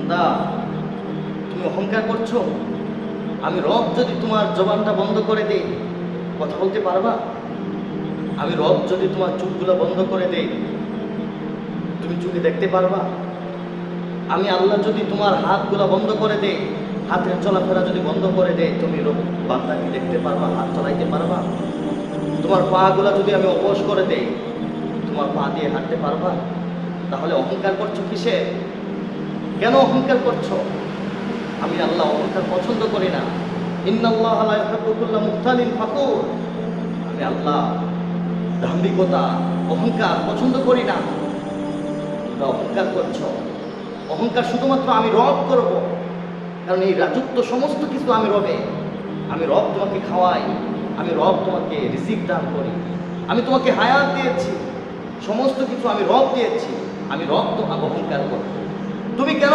বান্দা, তুমি অহংকার করছো। আমি রব যদি তোমার জবানটা বন্ধ করে দেই, কথা বলতে পারবা? আমি রব যদি তোমার চোখগুলো বন্ধ করে দেই, তুমি চোখে দেখতে পারবা? আমি আল্লাহ যদি তোমার হাতগুলো বন্ধ করে দেই, হাতের চলাফেরা যদি বন্ধ করে দেয়, তুমি রব বান্দাকে দেখতে পারবা, হাত চলাইতে পারবা? তোমার পা গুলা যদি আমি অবশ করে দেই, তোমার পা দিয়ে হাঁটতে পারবা? তাহলে অহংকার করছো কিসে? কেন অহংকার করছো? আমি আল্লাহ অহংকার পছন্দ করি না। ইন্নাল্লাহা লা ইউহিব্বু কুল্লা মুখতালিন ফাখুর। আমি আল্লাহ দাম্ভিকতা, অহংকার পছন্দ করি না। তোমরা অহংকার করছো। অহংকার শুধুমাত্র আমি রব করব, কারণ এই রাজত্ব সমস্ত কিছু আমি রবে। আমি রব তোমাকে খাওয়াই, আমি রব তোমাকে রিজিক দান করি, আমি তোমাকে হায়াত দিয়েছি, সমস্ত কিছু আমি রব দিয়েছি। আমি রব তো অহংকার করব। তুমি কেন